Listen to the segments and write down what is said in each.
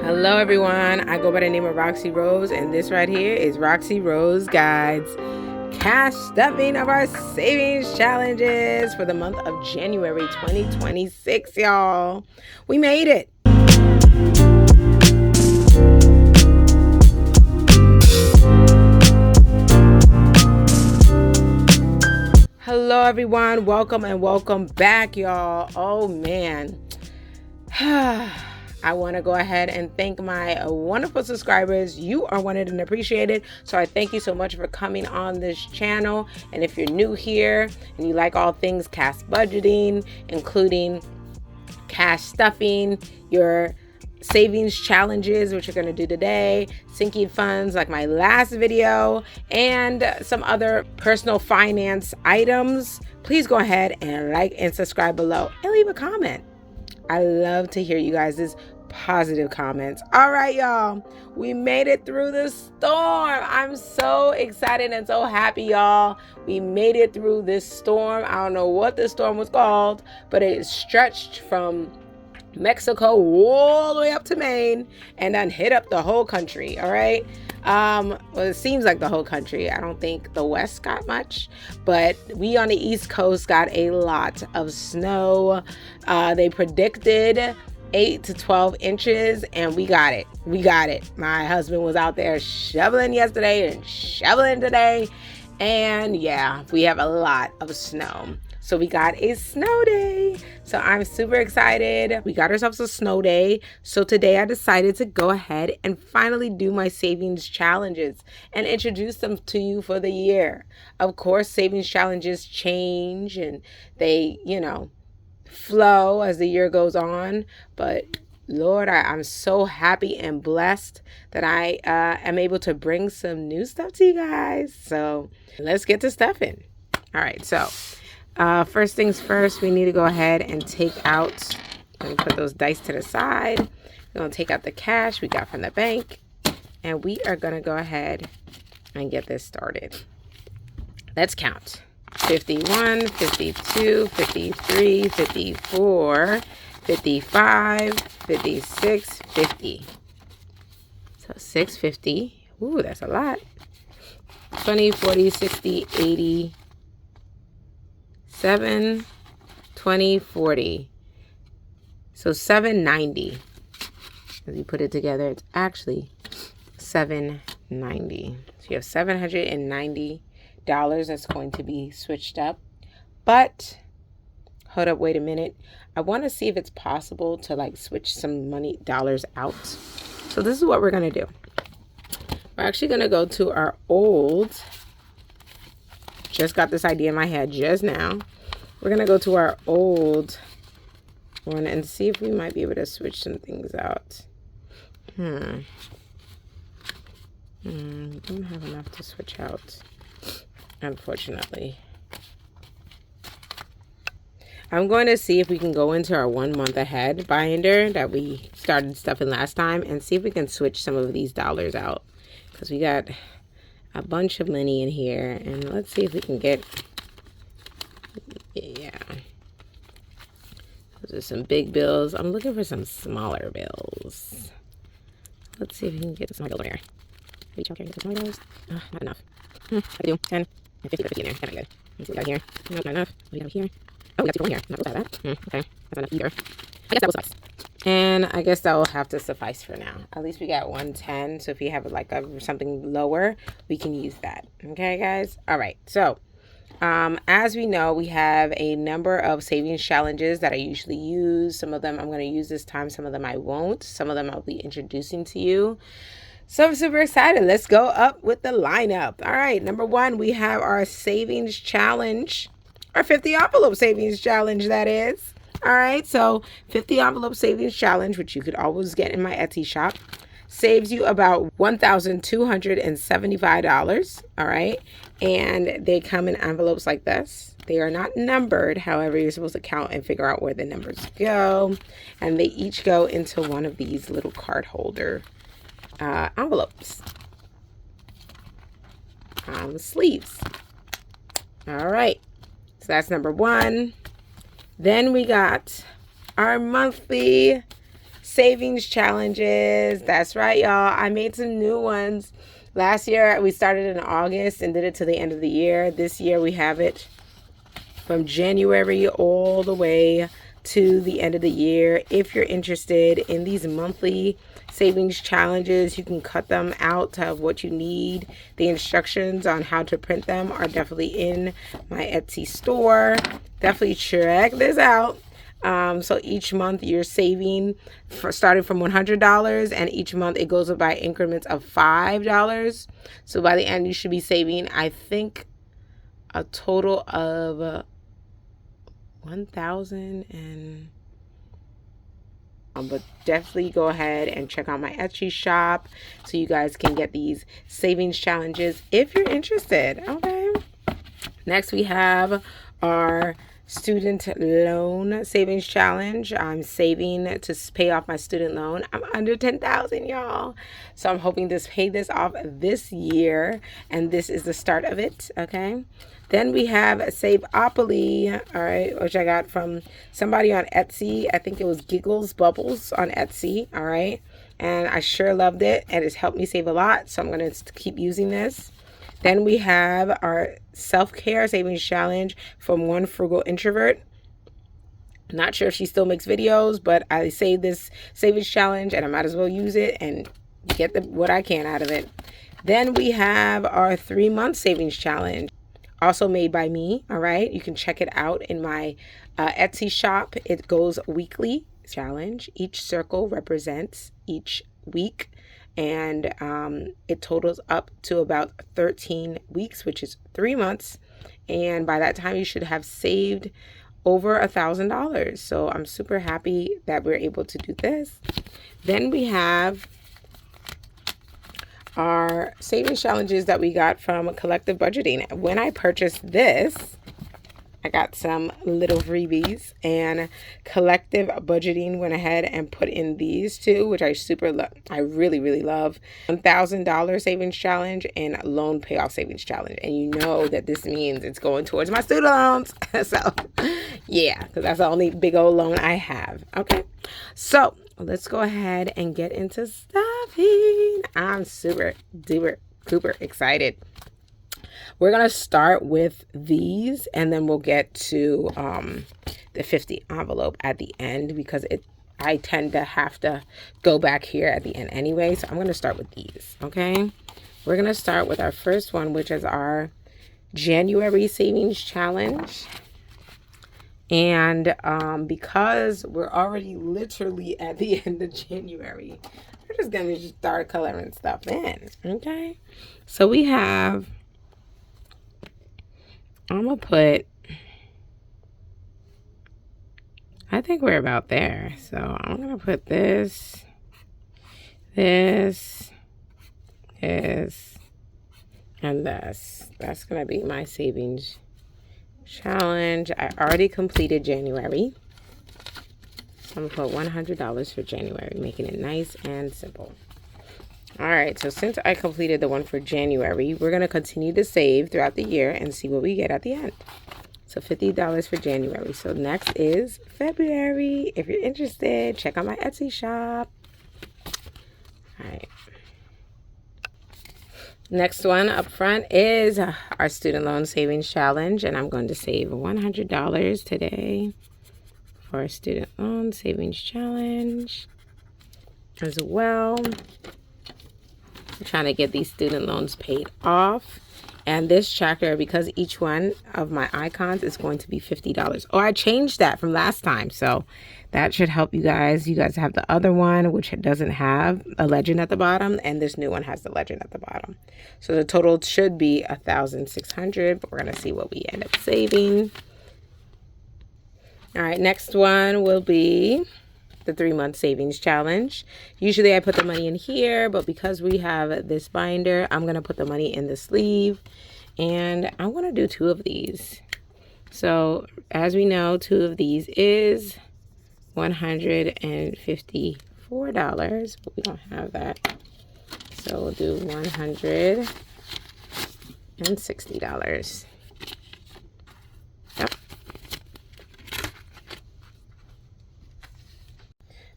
Hello everyone, I go by the name of Roxy Rose, and this right here is Roxy Rose Guides cash stuffing of our savings challenges for the month of January 2026, y'all. We made it. Hello everyone, welcome and welcome back, y'all. Oh man. I want to go ahead and thank my wonderful subscribers. You are wanted and appreciated. So I thank you so much for coming on this channel. And if you're new here and you like all things cash budgeting, including cash stuffing, your savings challenges, which you're going to do today, sinking funds like my last video, and some other personal finance items, please go ahead and like and subscribe below and leave a comment. I love to hear you guys' positive comments. All right, y'all. We made it through the storm. I'm so excited and so happy, y'all. We made it through this storm. I don't know what the storm was called, but it stretched from Mexico all the way up to Maine and then hit up the whole country. All right. Well, it seems like the whole country. I don't think the West got much, but we on the East Coast got a lot of snow. They predicted 8 to 12 inches, and we got it. We got it. My husband was out there shoveling yesterday and shoveling today, and yeah, we have a lot of snow. So we got a snow day. So I'm super excited. We got ourselves a snow day. So today I decided to go ahead and finally do my savings challenges and introduce them to you for the year. Of course, savings challenges change and they, flow as the year goes on. But Lord, I'm so happy and blessed that I am able to bring some new stuff to you guys. So let's get to stuffing. All right, so first things first, we need to go ahead and take out, let me put those dice to the side. We're going to take out the cash we got from the bank, and we are going to go ahead and get this started. Let's count. 51, 52, 53, 54, 55, 56, 50. So 650. Ooh, that's a lot. 20, 40, 60, 80, 7, 20, 40. So 790. As you put it together, it's actually 790. So you have $790 that's going to be switched up. But hold up, wait a minute. I want to see if it's possible to switch some dollars out. So this is what we're going to do. We're actually going to go to our old, just got this idea in my head just now. We're going to go to our old one and see if we might be able to switch some things out. We don't have enough to switch out, unfortunately. I'm going to see if we can go into our 1 month ahead binder that we started stuffing last time and see if we can switch some of these dollars out, because we got a bunch of money in here, and let's see if we can get, yeah, those are some big bills. I'm looking for some smaller bills. Let's see if we can get some smaller bills here. Reach out here and get some smaller bills. Not enough. I do 10 and 50 in there. Kind of good. Let's see what we got here. Nope, not enough. What do we got here? Oh, we got 2 in here. Not worth that. Okay, that's not enough either. I guess that will suffice. And I guess that will have to suffice for now. At least we got 110. So if you have something lower, we can use that. Okay, guys? All right. So as we know, we have a number of savings challenges that I usually use. Some of them I'm going to use this time. Some of them I won't. Some of them I'll be introducing to you. So I'm super excited. Let's go up with the lineup. All right. Number 1, we have our savings challenge, our 50 envelope savings challenge, that is. All right. So 50 envelope savings challenge, which you could always get in my Etsy shop, saves you about $1,275. All right. And they come in envelopes like this. They are not numbered. However, you're supposed to count and figure out where the numbers go. And they each go into one of these little card holder envelopes. Sleeves. All right. So that's number 1. Then we got our monthly savings challenges. That's right, y'all. I made some new ones. Last year we started in August and did it to the end of the year. This year we have it from January all the way to the end of the year. If you're interested in these monthly savings challenges, you can cut them out to have what you need. The instructions on how to print them are definitely in my Etsy store. Definitely check this out. So each month you're saving starting from $100, and each month it goes up by increments of $5. So by the end you should be saving, I think, a total of 1,000 and but definitely go ahead and check out my Etsy shop so you guys can get these savings challenges if you're interested. Okay, next we have our student loan savings challenge. I'm saving to pay off my student loan. I'm under 10,000, y'all, so I'm hoping to pay this off this year, and this is the start of it. Okay, then we have Saveopoly, all right, which I got from somebody on Etsy. I think it was Giggles Bubbles on Etsy, all right, and I sure loved it, and it's helped me save a lot, so I'm going to keep using this. Then we have our self-care savings challenge from One Frugal Introvert. Not sure if she still makes videos, but I saved this savings challenge and I might as well use it and get what I can out of it. Then we have our 3-month savings challenge, also made by me. All right, you can check it out in my Etsy shop. It goes weekly challenge. Each circle represents each week, and it totals up to about 13 weeks, which is 3 months, and by that time you should have saved over $1,000. So I'm super happy that we're able to do this. Then we have our savings challenges that we got from Collective Budgeting. When I purchased this, I got some little freebies, and Collective Budgeting went ahead and put in these two, which I really, really love. $1,000 savings challenge and loan payoff savings challenge. And you know that this means it's going towards my student loans. So yeah, because that's the only big old loan I have. Okay, so let's go ahead and get into stuffing. I'm super duper excited. We're going to start with these, and then we'll get to the 50 envelope at the end, because I tend to have to go back here at the end anyway. So I'm going to start with these, okay? We're going to start with our first one, which is our January savings challenge. And because we're already literally at the end of January, we're just going to start coloring stuff in, okay? So we have... I'm going to put, I think we're about there. So I'm going to put this, and this. That's going to be my savings challenge. I already completed January. So I'm going to put $100 for January, making it nice and simple. All right, so since I completed the one for January, we're going to continue to save throughout the year and see what we get at the end. So $50 for January. So next is February. If you're interested, check out my Etsy shop. All right. Next one up front is our student loan savings challenge, and I'm going to save $100 today for a student loan savings challenge as well. I'm trying to get these student loans paid off. And this tracker, because each one of my icons is going to be $50. Oh, I changed that from last time, so that should help you guys. You guys have the other one, which doesn't have a legend at the bottom, and this new one has the legend at the bottom. So the total should be $1,600, but we're going to see what we end up saving. All right, next one will be the 3-month savings challenge. Usually I put the money in here, but because we have this binder, I'm going to put the money in the sleeve, and I want to do 2 of these. So as we know, 2 of these is $154, but we don't have that. So we'll do $160. Yep.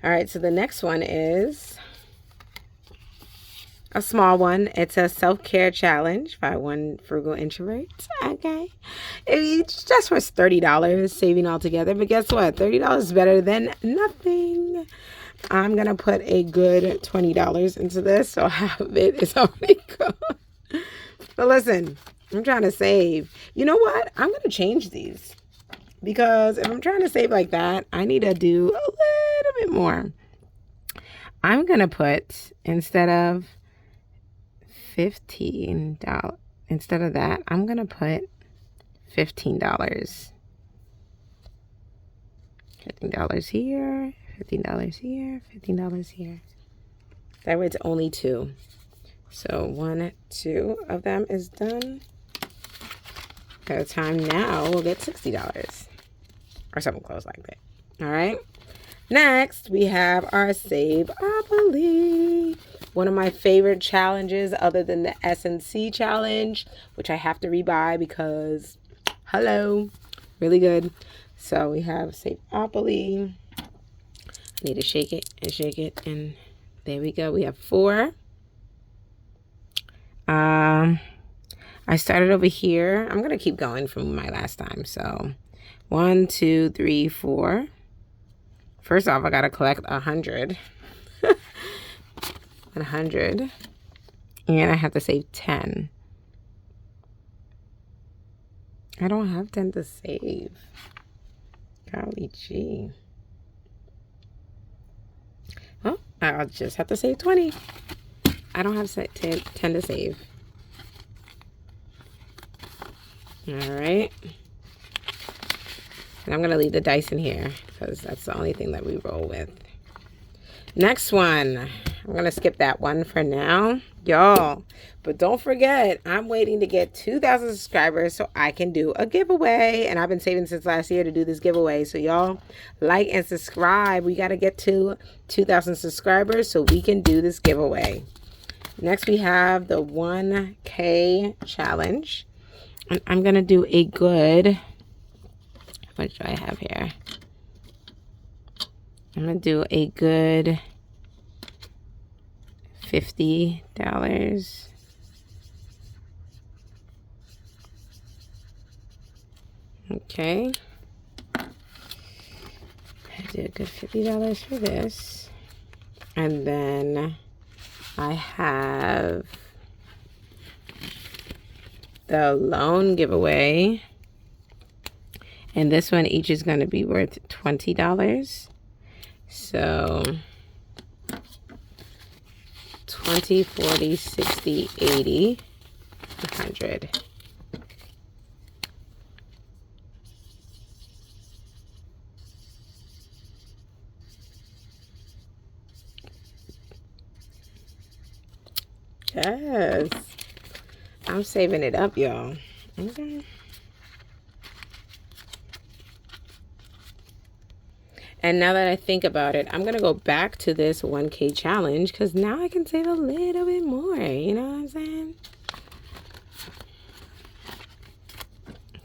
All right, so the next one is a small one. It's a self-care challenge by one frugal introvert. Okay. It's just for $30, saving altogether. But guess what? $30 is better than nothing. I'm going to put a good $20 into this, so half of it is already gone. But listen, I'm trying to save. You know what? I'm going to change these. Because if I'm trying to save like that, I need to do a little bit more. I'm going to put, instead of $15, instead of that, I'm going to put $15. $15 here, $15 here, $15 here. That way it's only 2. So 1, 2 of them is done. By the time now, we'll get $60 or something close like that. All right. Next, we have our Saveopoly. One of my favorite challenges other than the S&C challenge, which I have to rebuy because, hello, really good. So we have Saveopoly. I need to shake it, and there we go. We have 4. I started over here. I'm going to keep going from my last time. So 1, 2, 3, 4. First off, I got to collect 100. 100. And I have to save 10. I don't have 10 to save. Golly gee. Well, I'll just have to save 20. I don't have 10 to save. All right. And I'm going to leave the dice in here because that's the only thing that we roll with. Next one. I'm going to skip that one for now, y'all. But don't forget, I'm waiting to get 2,000 subscribers so I can do a giveaway. And I've been saving since last year to do this giveaway. So y'all, like and subscribe. We got to get to 2,000 subscribers so we can do this giveaway. Next, we have the 1K challenge. And I'm going to do a good, what do I have here? I'm going to do a good $50. Okay. I did a good $50 for this. And then I have the loan giveaway. And this one each is going to be worth $20. So 20, 40, 60, 80, 100. Yes. I'm saving it up, y'all. Okay. And now that I think about it, I'm going to go back to this 1K challenge because now I can save a little bit more. You know what I'm saying?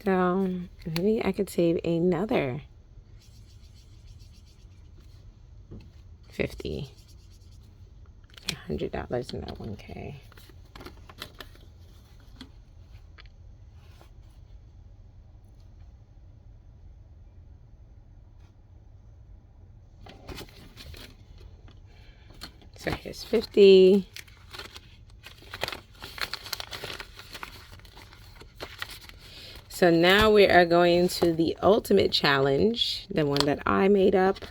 So maybe I could save another 50, $100 in that 1K. So here's 50. So now we are going to the ultimate challenge, the one that I made up.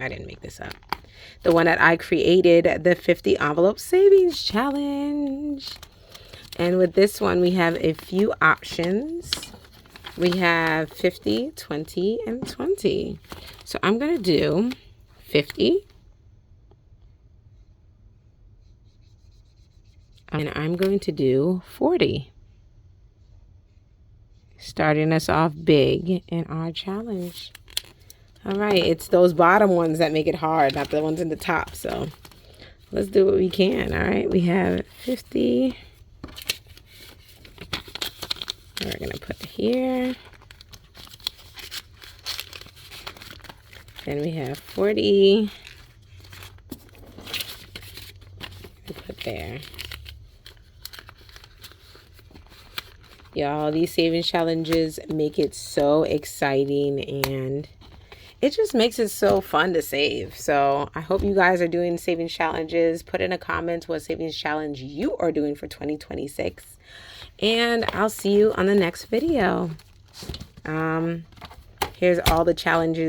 I didn't make this up. The one that I created, the 50 envelope savings challenge. And with this one, we have a few options. We have 50, 20, and 20. So I'm going to do 50. And I'm going to do 40. Starting us off big in our challenge. All right, it's those bottom ones that make it hard, not the ones in the top. So let's do what we can. All right, we have 50. We're going to put here. Then we have 40. there. Y'all, these savings challenges make it so exciting, and it just makes it so fun to save. So I hope you guys are doing savings challenges. Put in a comment what savings challenge you are doing for 2026. And I'll see you on the next video. Here's all the challenges